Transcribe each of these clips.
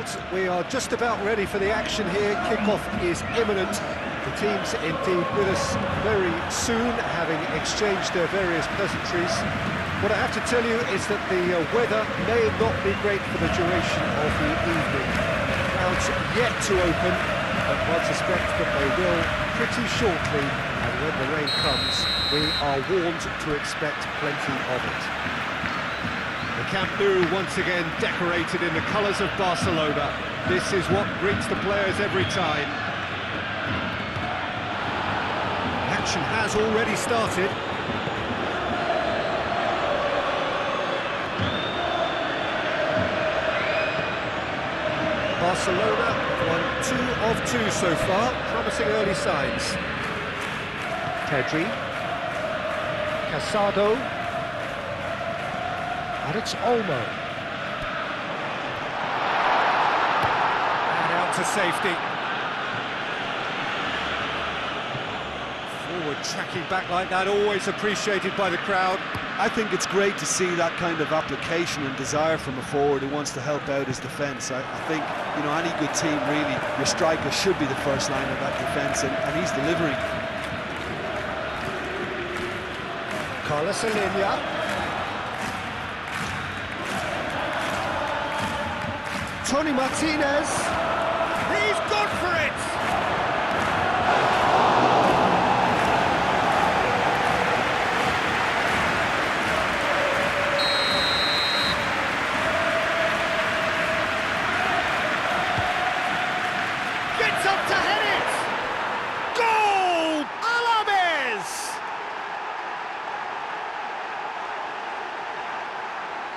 field. We are just about ready for the action here. Kickoff is imminent. The teams indeed with us very soon, having exchanged their various pleasantries. What I have to tell you is that the weather may not be great for the duration of the evening. Crowds yet to open, but one suspects that they will pretty shortly, and when the rain comes, we are warned to expect plenty of it. The Camp Nou once again decorated in the colours of Barcelona. This is what greets the players every time. Action has already started. Barcelona won 2 of 2 so far, promising early signs. Pedri, Casado, and it's Olmo. And out to safety. Forward tracking back like that, always appreciated by the crowd. I think it's great to see that kind of application and desire from a forward who wants to help out his defence. I think, you know, any good team really, your striker should be the first line of that defence, and he's delivering. Carlos Alenia. Tony Martinez. He's gone for it! Gets up to head it! Goal! Alaves!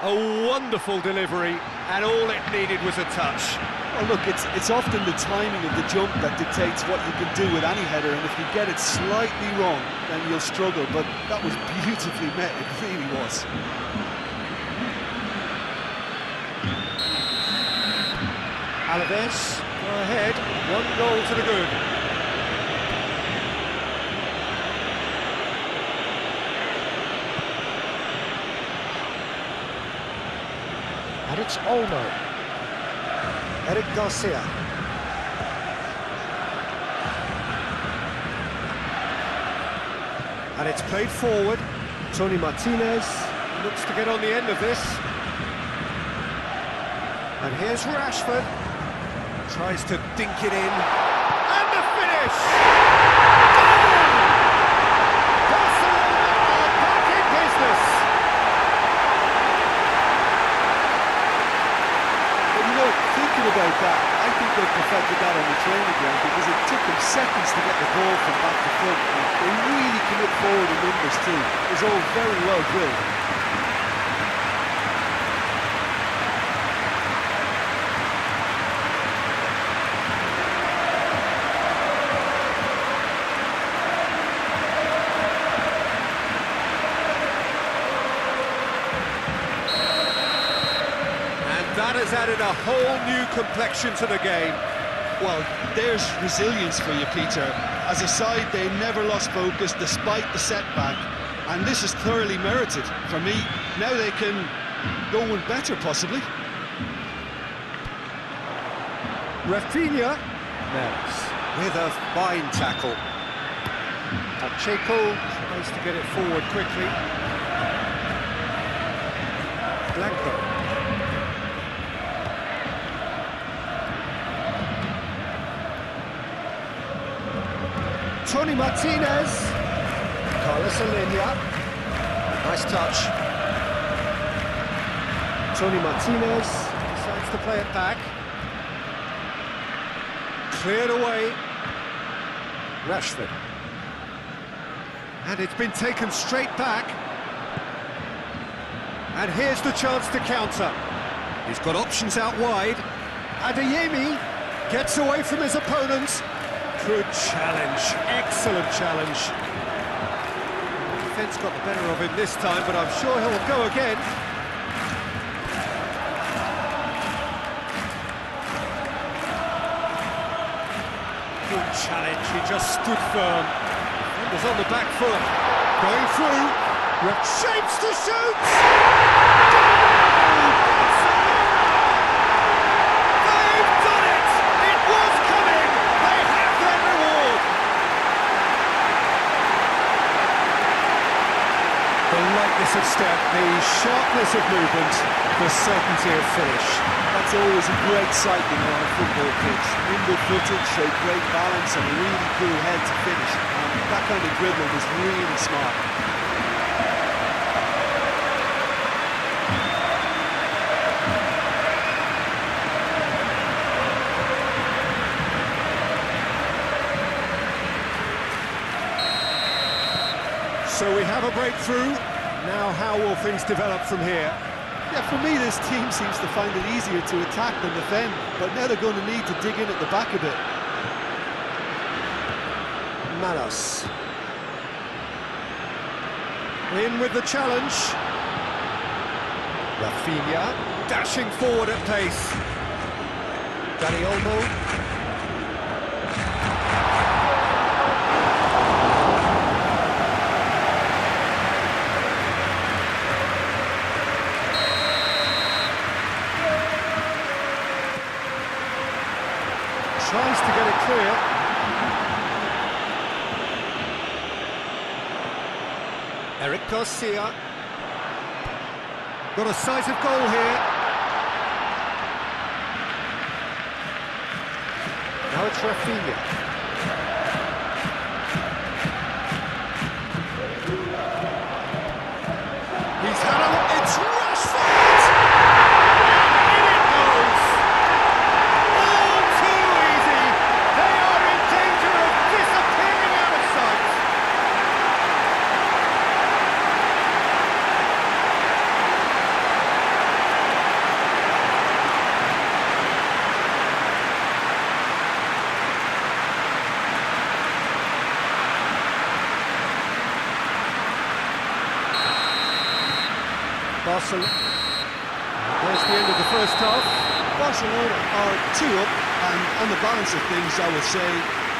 A wonderful delivery, and all it needed was a touch. Well, look, it's often the timing of the jump that dictates what you can do with any header, and if you get it slightly wrong, then you'll struggle, but that was beautifully met, it really was. Alaves go ahead, 1 goal to the good. And it's Olmo. Eric Garcia. And it's played forward. Tony Martinez looks to get on the end of this. And here's Rashford. Tries to dink it in. And the finish! Goal! Barcelona are back in business! But you know, thinking about that, I think they perfected that on the training ground because it took them seconds to get the ball from back to front. They really commit forward in numbers too. It was all very well drilled. That has added a whole new complexion to the game. Well, there's resilience for you, Peter. As a side, they never lost focus despite the setback, and this is thoroughly merited. For me, now they can go one better, possibly. Raphinha with a fine tackle. Pacheco tries to get it forward quickly. Blanco. Tony Martinez, Carlos Alenia, nice touch. Tony Martinez decides to play it back. Cleared away. Rashford. And it's been taken straight back. And here's the chance to counter. He's got options out wide. Adeyemi gets away from his opponent. Good challenge, excellent challenge. The defence got the better of him this time, but I'm sure he'll go again. Good challenge, he just stood firm. He was on the back foot, going through, shapes to shoot! Goal! They've smoothness of movement, the certainty of finish. That's always a great sight, you know, on a football pitch. Nimble footed, showed great balance and a really cool head to finish. And that kind of dribble was really smart. So we have a breakthrough. Now how will things develop from here? Yeah, for me, this team seems to find it easier to attack than defend, but now they're going to need to dig in at the back a bit. Manos. In with the challenge. Raphinha, dashing forward at pace. Dani Olmo. Tries to get it clear. Eric Garcia. Got a sight of goal here. Now it's Raphinha. He's had a look. It's Rashford! In it goes! All too easy. They are in danger of disappearing out of sight. Barcelona. There's the end of the first half. Barcelona are 2 up, and on the balance of things, I would say,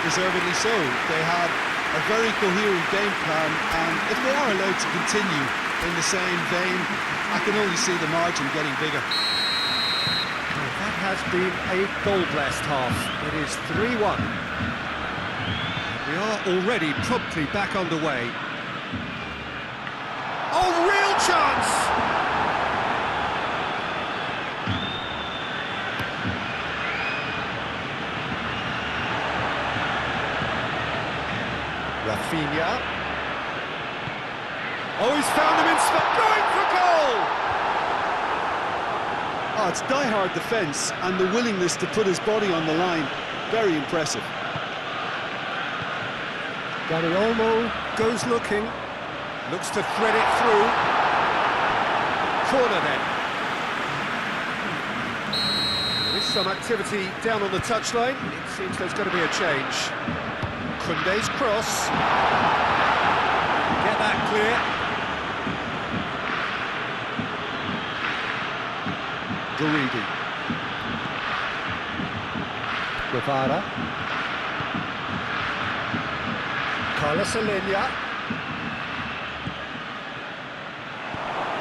deservedly so. They had a very coherent game plan, and if they are allowed to continue in the same vein, I can only see the margin getting bigger. That has been a goal-blessed half. It is 3-1. We are already promptly back underway. Oh, real chance! Raphinha. Oh, he's found him in spot, going for goal! Oh, it's die-hard defence and the willingness to put his body on the line. Very impressive. Dani Olmo goes looking, looks to thread it through. Corner then. There is some activity down on the touchline. It seems there's going to be a change. Koundé's cross. Get that clear. Guridi. Guevara. Carlos Alenia.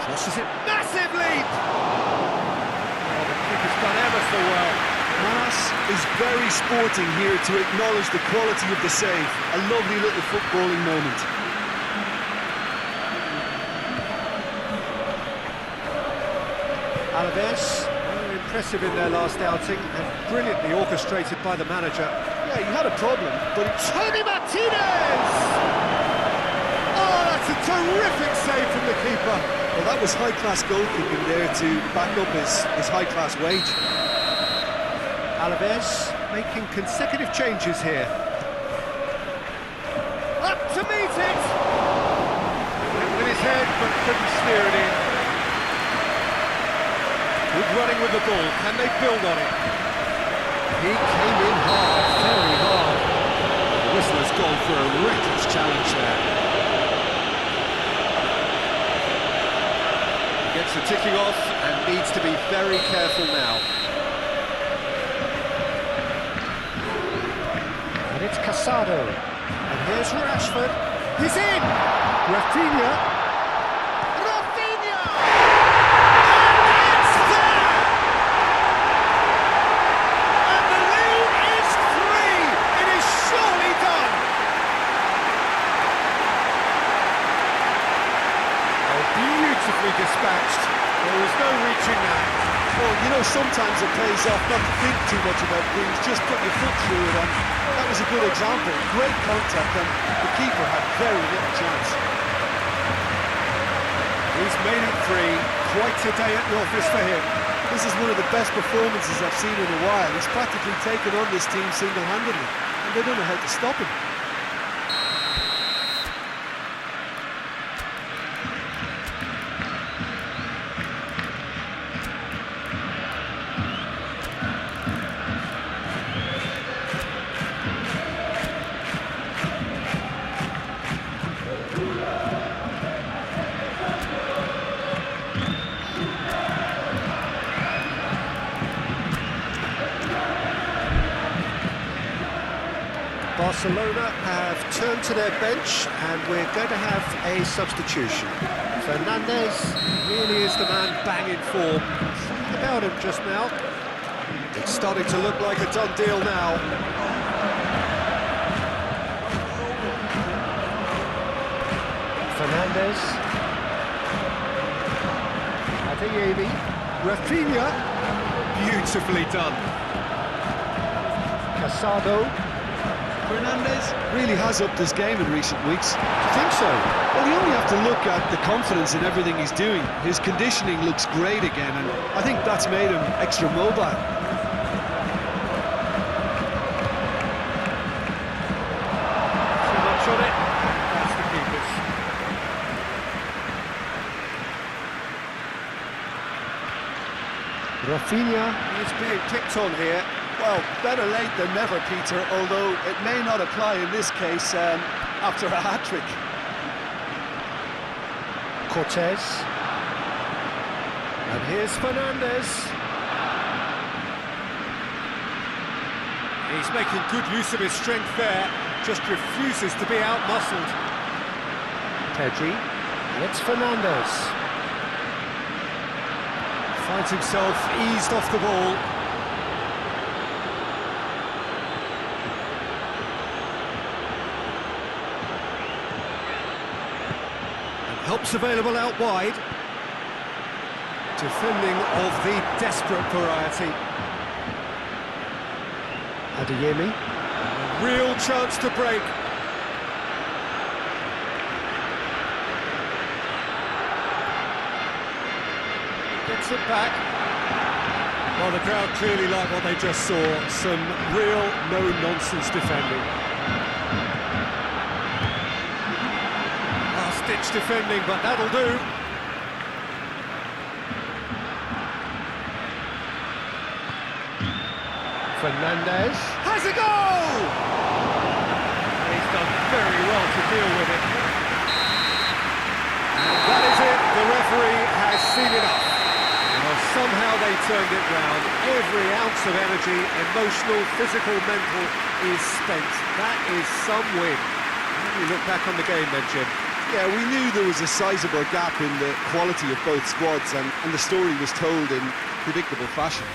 Crosses it. Massive leap! Oh, the keeper's done ever so well. Manas is very sporting here to acknowledge the quality of the save. A lovely little footballing moment. Alaves, very impressive in their last outing and brilliantly orchestrated by the manager. Yeah, he had a problem, but Tony Martinez! Oh, that's a terrific save from the keeper. well, that was high-class goalkeeping there to back up his high-class wage. Alaves making consecutive changes here. Up to meet it! Went with his head, but couldn't steer it in. Good running with the ball. Can they build on it? He came in hard, very hard. The whistler's gone for a reckless challenge there. Gets the ticking off and needs to be very careful now. And it's Casado. And here's Rashford. He's in! Raphinha. Raphinha! And it's there! And the lead is 3! It is surely done! Oh, beautifully dispatched. eyes off, not to think too much about things, just put your foot through it, and that was a good example. Great contact, and the keeper had very little chance. He's made it free. Quite a day at the office for him. This is one of the best performances I've seen in a while. He's practically taken on this team single-handedly, and they don't know how to stop him. Barcelona have turned to their bench, and we're going to have a substitution. Fernandez really is the man banging form. Something about him just now. It's starting to look like a done deal now. Fernandez. Adeyemi. Raphinha. Beautifully done. Casado. Fernandez really has upped his game in recent weeks. Do you think so? Well, you only have to look at the confidence in everything he's doing. His conditioning looks great again, and I think that's made him extra mobile. Too much on it. That's the keepers. Raphinha is being picked on here. Well, better late than never, Peter, although it may not apply in this case after a hat-trick. Cortez. And here's Fernandez. He's making good use of his strength there, just refuses to be out-muscled. Pedri. It's Fernandez. Finds himself eased off the ball. Helps available out wide. Defending of the desperate variety. Adeyemi. Real chance to break. Gets it back. Well, the crowd clearly like what they just saw. Some real no-nonsense defending. Ditch defending, but that'll do. Fernandez has a goal! He's done very well to deal with it. And that is it. The referee has seen enough. Well, somehow they turned it round. Every ounce of energy, emotional, physical, mental, is spent. That is some win. How do you look back on the game then, Jim? Yeah, we knew there was a sizable gap in the quality of both squads, and the story was told in predictable fashion.